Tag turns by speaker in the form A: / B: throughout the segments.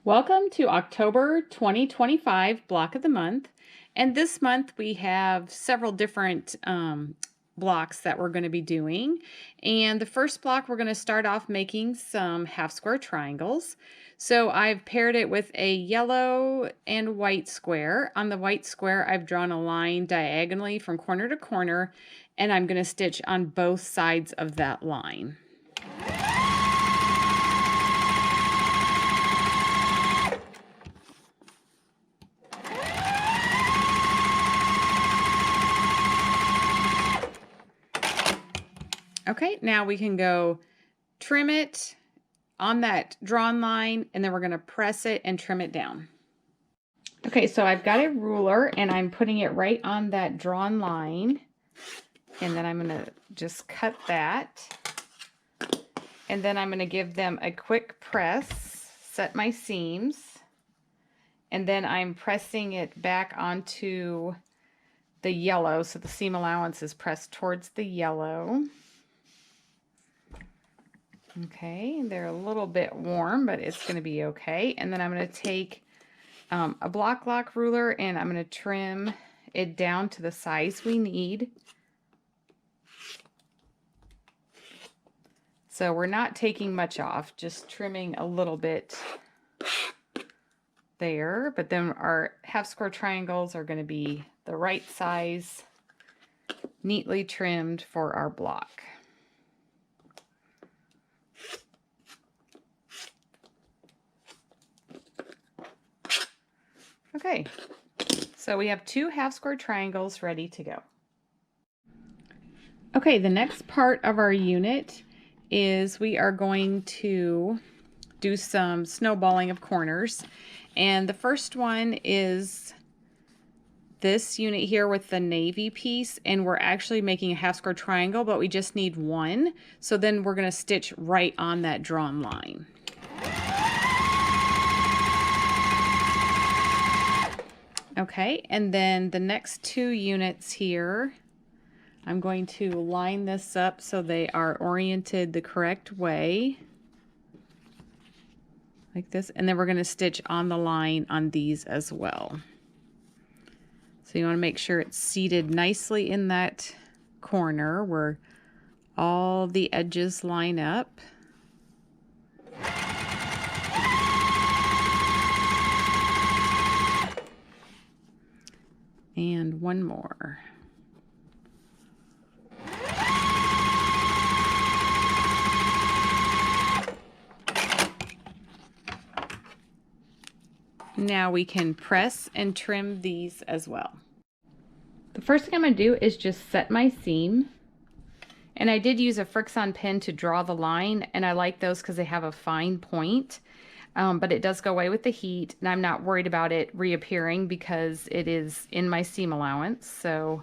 A: Welcome to October 2025 block of the month. And this month we have several different blocks that we're going to be doing. And the first block, we're going to start off making some half square triangles. So I've paired it with a yellow and white square. On the white square, I've drawn a line diagonally from corner to corner, and I'm going to stitch on both sides of that line. Okay, now we can go trim it on that drawn line, and then we're going to press it and trim it down. Okay, so I've got a ruler and I'm putting it right on that drawn line, and then I'm going to just cut that, and then I'm going to give them a quick press, set my seams, and then I'm pressing it back onto the yellow, so the seam allowance is pressed towards the yellow. Okay, they're a little bit warm, but it's going to be okay. And then I'm going to take a block lock ruler and I'm going to trim it down to the size we need. So we're not taking much off, just trimming a little bit there. But then our half square triangles are going to be the right size, neatly trimmed for our block. Okay, so we have two half square triangles ready to go. Okay, the next part of our unit is we are going to do some snowballing of corners. And the first one is this unit here with the navy piece, and we're actually making a half square triangle, but we just need one. So then we're going to stitch right on that drawn line. Okay, and then the next two units here, I'm going to line this up so they are oriented the correct way, like this, and then we're going to stitch on the line on these as well. So you want to make sure it's seated nicely in that corner where all the edges line up. And one more. Now we can press and trim these as well. The first thing I'm going to do is just set my seam. And I did use a Frixion pen to draw the line, and I like those because they have a fine point. But it does go away with the heat, and I'm not worried about it reappearing because it is in my seam allowance, so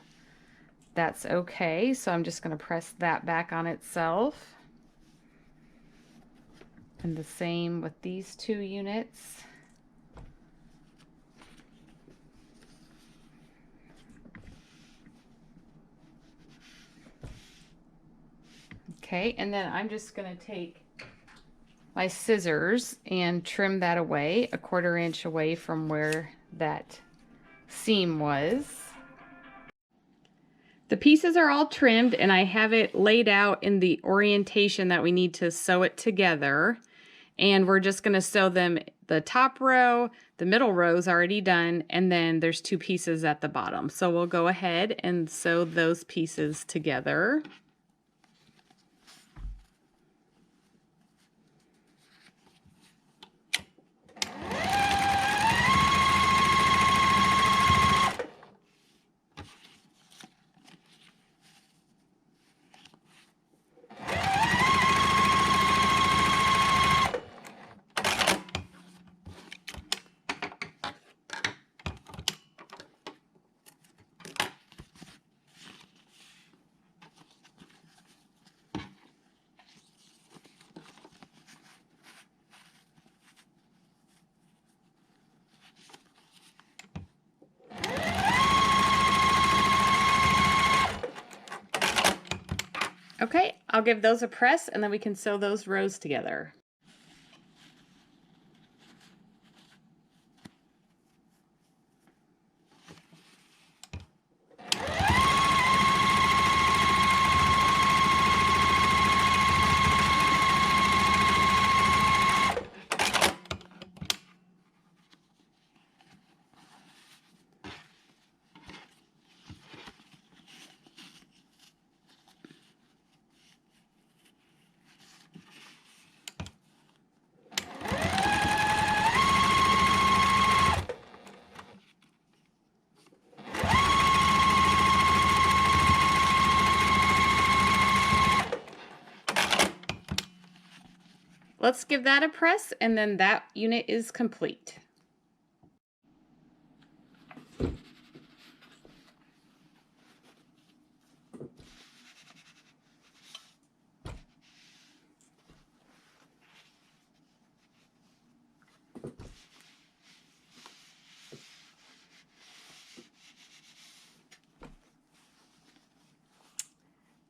A: that's okay. So I'm just going to press that back on itself. And the same with these two units. Okay, and then I'm just going to take my scissors and trim that away, a 1/4 inch away from where that seam was. The pieces are all trimmed, and I have it laid out in the orientation that we need to sew it together. And we're just going to sew them, the top row, the middle row is already done, and then there's two pieces at the bottom. So we'll go ahead and sew those pieces together. Okay, I'll give those a press and then we can sew those rows together. Let's give that a press, and then that unit is complete.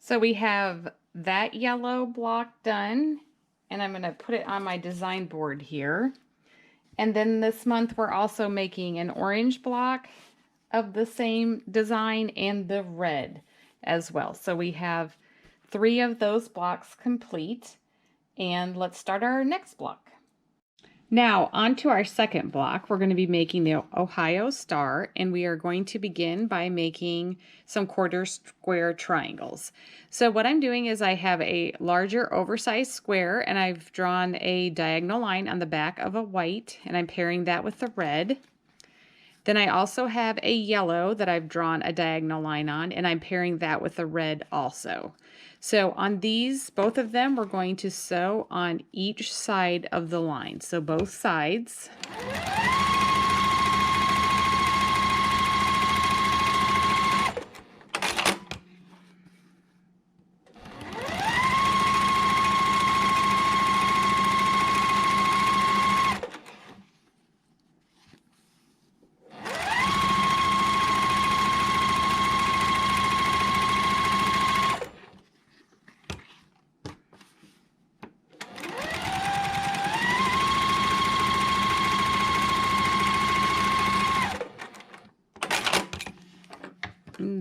A: So we have that yellow block done, and I'm going to put it on my design board here. And then this month we're also making an orange block of the same design and the red as well. So we have 3 of those blocks complete, and let's start our next block. Now on to our second block. We're going to be making the Ohio star, and we are going to begin by making some quarter square triangles. So what I'm doing is I have a larger oversized square, and I've drawn a diagonal line on the back of a white, and I'm pairing that with the red. Then I also have a yellow that I've drawn a diagonal line on, and I'm pairing that with a red also. So on these, both of them, we're going to sew on each side of the line. So both sides.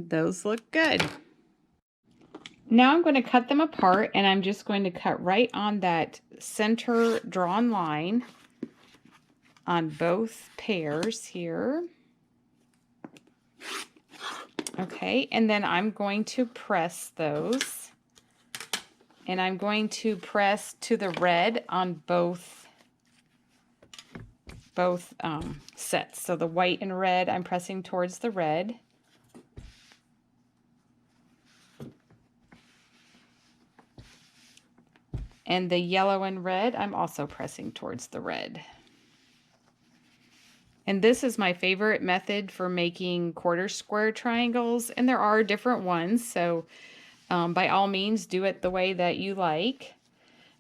A: Those look good. Now I'm going to cut them apart, and I'm just going to cut right on that center drawn line on both pairs here. Okay, and then I'm going to press those, and I'm going to press to the red on both sets. So the white and red, I'm pressing towards the red. And the yellow and red, I'm also pressing towards the red. And this is my favorite method for making quarter square triangles, and there are different ones, so by all means do it the way that you like.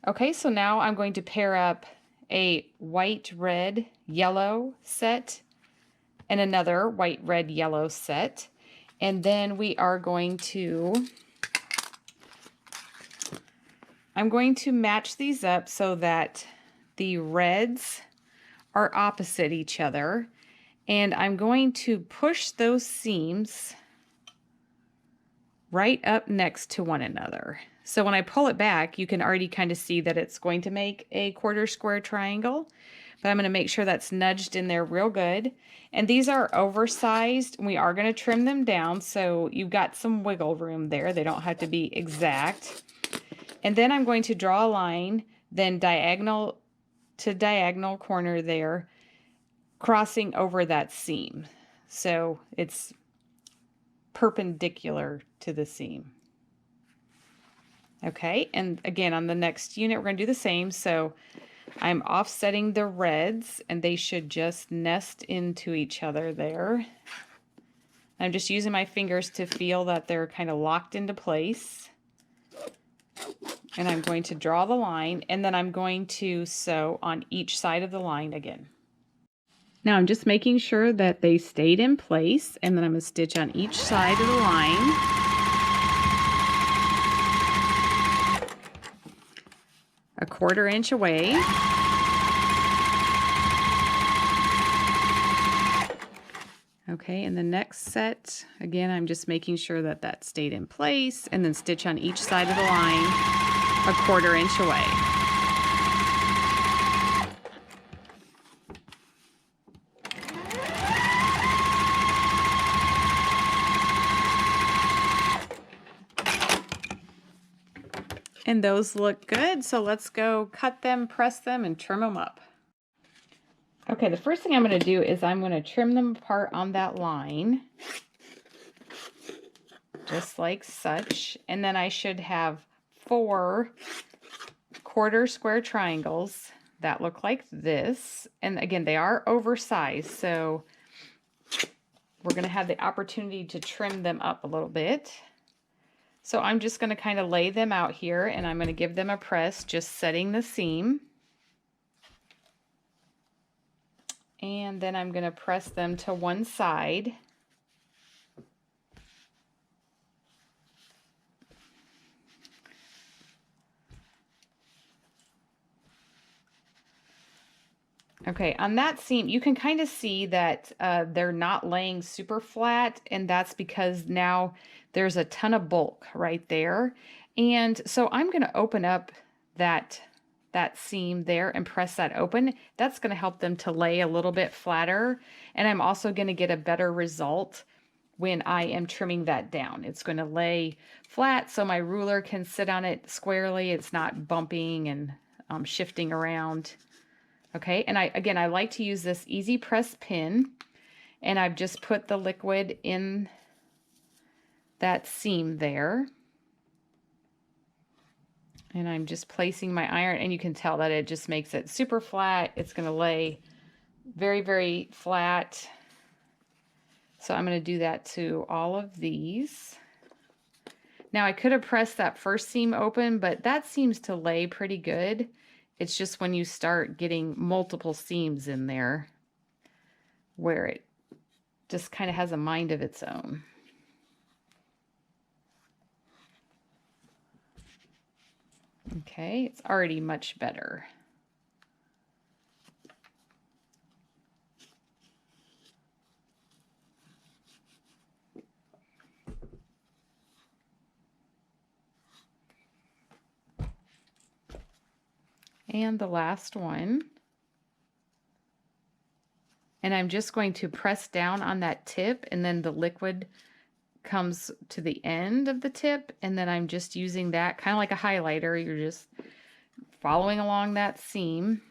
A: Okay, so now I'm going to pair up a white, red, yellow set and another white, red, yellow set. And then we are going to, I'm going to match these up so that the reds are opposite each other. And I'm going to push those seams right up next to one another. So when I pull it back, you can already kind of see that it's going to make a quarter square triangle, but I'm going to make sure that's nudged in there real good. And these are oversized, and we are going to trim them down, so you've got some wiggle room there. They don't have to be exact. And then I'm going to draw a line, then diagonal to diagonal corner there, crossing over that seam. So it's perpendicular to the seam. Okay, and again on the next unit we're going to do the same. So I'm offsetting the reds, and they should just nest into each other there. I'm just using my fingers to feel that they're kind of locked into place. And I'm going to draw the line, and then I'm going to sew on each side of the line again. Now I'm just making sure that they stayed in place, and then I'm going to stitch on each side of the line. A 1/4 inch away. Okay, and the next set, again, I'm just making sure that that stayed in place, and then stitch on each side of the line a 1/4 inch away. And those look good, so let's go cut them, press them, and trim them up. Okay, the first thing I'm going to do is I'm going to trim them apart on that line, just like such, and then I should have 4 quarter square triangles that look like this. And again, they are oversized, so we're going to have the opportunity to trim them up a little bit. So I'm just going to kind of lay them out here, and I'm going to give them a press, just setting the seam. And then I'm going to press them to one side. Okay, on that seam, you can kind of see that they're not laying super flat, and that's because now there's a ton of bulk right there. And so I'm going to open up that seam there and press that open. That's going to help them to lay a little bit flatter, and I'm also going to get a better result when I am trimming that down. It's going to lay flat so my ruler can sit on it squarely. It's not bumping and shifting around. Okay, and I like to use this easy press pin, and I've just put the liquid in that seam there. And I'm just placing my iron, and you can tell that it just makes it super flat. It's going to lay very, very flat. So I'm going to do that to all of these. Now I could have pressed that first seam open, but that seems to lay pretty good. It's just when you start getting multiple seams in there where it just kind of has a mind of its own. Okay, it's already much better. And the last one. And I'm just going to press down on that tip, and then the liquid comes to the end of the tip, and then I'm just using that kind of like a highlighter. You're just following along that seam.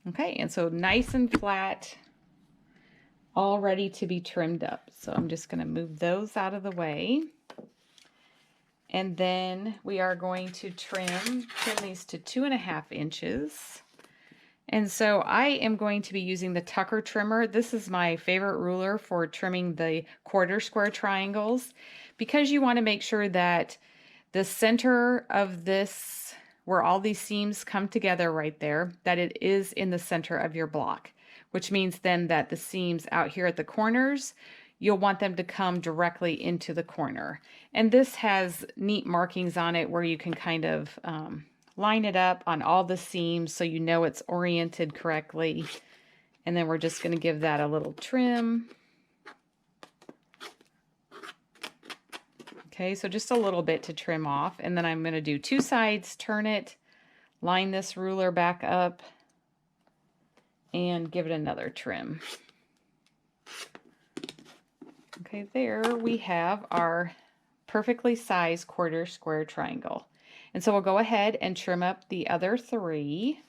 A: Okay, and so nice and flat, all ready to be trimmed up. So I'm just going to move those out of the way. And then we are going to trim these to 2.5 inches. And so I am going to be using the Tucker trimmer. This is my favorite ruler for trimming the quarter square triangles, because you want to make sure that the center of this, where all these seams come together right there, that it is in the center of your block, which means then that the seams out here at the corners, you'll want them to come directly into the corner. And this has neat markings on it where you can kind of line it up on all the seams so you know it's oriented correctly. And then we're just going to give that a little trim. Okay, so just a little bit to trim off. And then I'm going to do 2 sides, turn it, line this ruler back up, and give it another trim. Okay, there we have our perfectly sized quarter square triangle. And so we'll go ahead and trim up the other 3.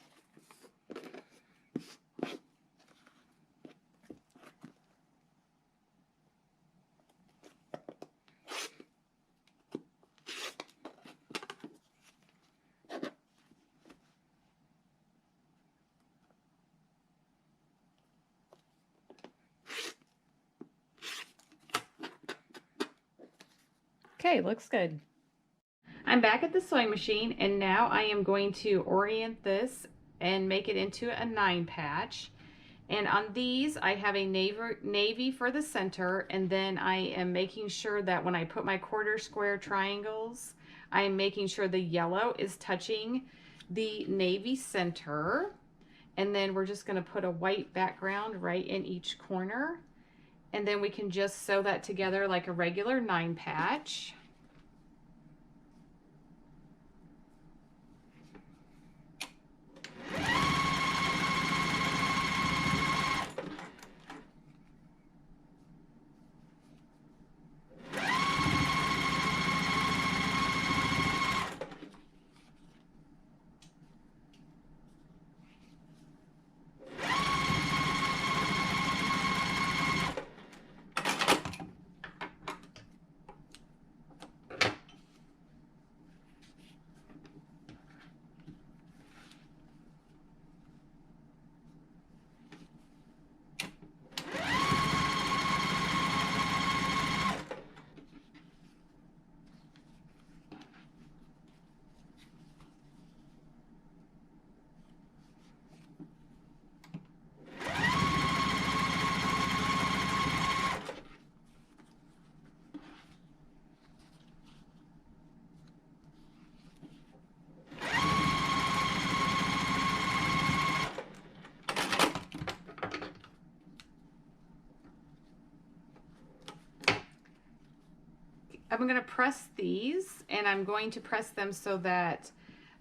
A: Okay, looks good. I'm back at the sewing machine, and now I am going to orient this and make it into a 9 patch. And on these, I have a navy for the center, and then I am making sure that when I put my quarter square triangles, I am making sure the yellow is touching the navy center. And then we're just going to put a white background right in each corner. And then we can just sew that together like a regular 9 patch. I'm going to press these, and I'm going to press them so that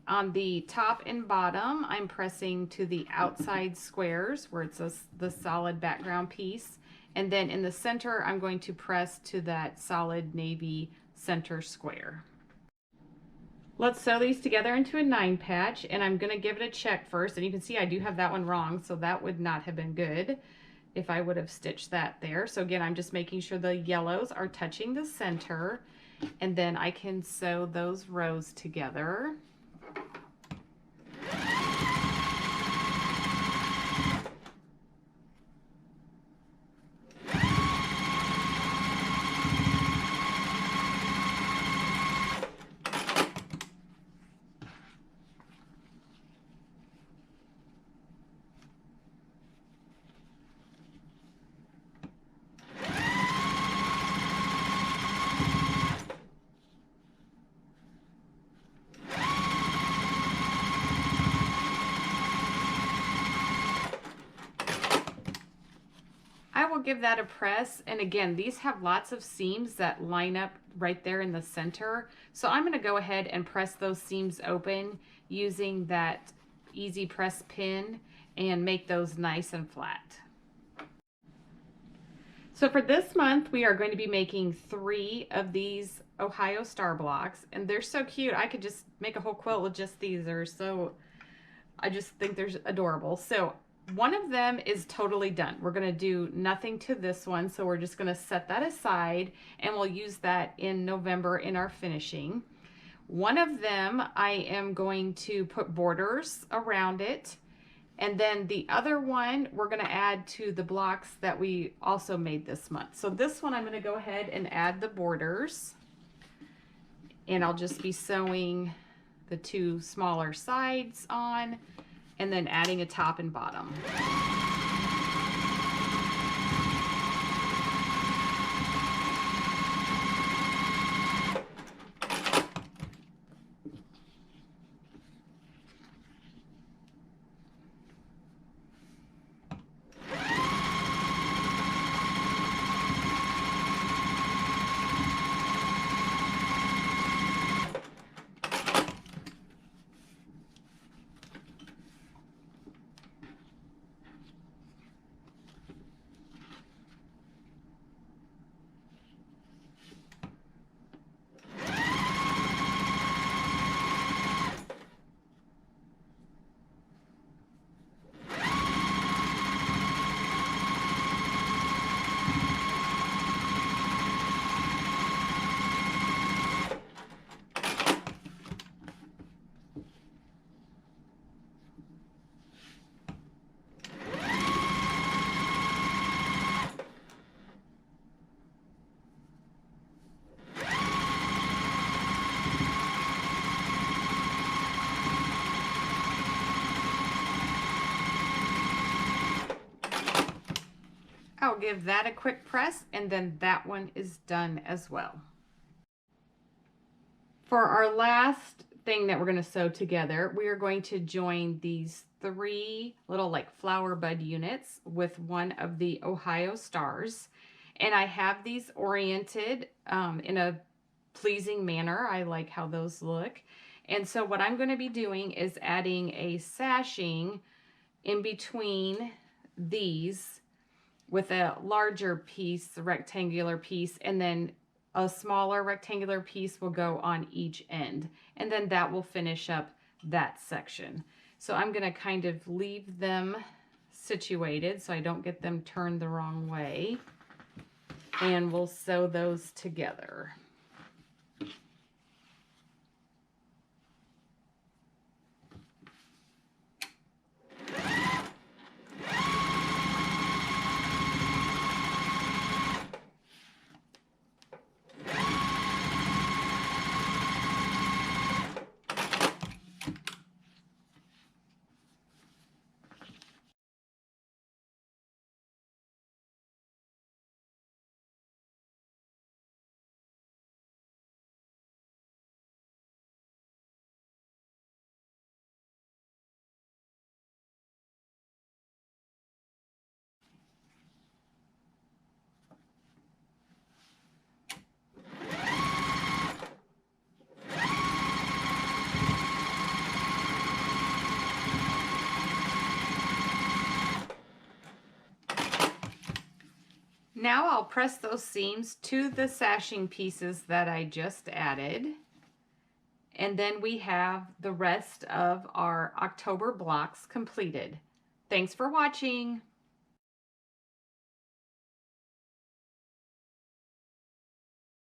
A: on the top and bottom, I'm pressing to the outside squares where it's the solid background piece. And then in the center, I'm going to press to that solid navy center square. Let's sew these together into a 9 patch, and I'm going to give it a check first. And you can see I do have that one wrong, so that would not have been good if I would have stitched that there. So again, I'm just making sure the yellows are touching the center, and then I can sew those rows together. I will give that a press, and again, these have lots of seams that line up right there in the center. So I'm going to go ahead and press those seams open using that easy press pin and make those nice and flat. So for this month, we are going to be making 3 of these Ohio Star blocks, and they're so cute. I could just make a whole quilt with just these. I just think they're adorable. So one of them is totally done. We're going to do nothing to this one, so we're just going to set that aside, and we'll use that in November in our finishing. One of them, I am going to put borders around it, and then the other one, we're going to add to the blocks that we also made this month. So this one, I'm going to go ahead and add the borders, and I'll just be sewing the 2 smaller sides on, and then adding a top and bottom. I'll give that a quick press, and then that one is done as well. For our last thing that we're going to sew together, we are going to join these 3 little like flower bud units with one of the Ohio stars. And I have these oriented in a pleasing manner. I like how those look. And so what I'm going to be doing is adding a sashing in between these with a larger piece, a rectangular piece, and then a smaller rectangular piece will go on each end. And then that will finish up that section. So I'm going to kind of leave them situated so I don't get them turned the wrong way. And we'll sew those together. now I'll press those seams to the sashing pieces that I just added. And then we have the rest of our October blocks completed. Thanks for watching.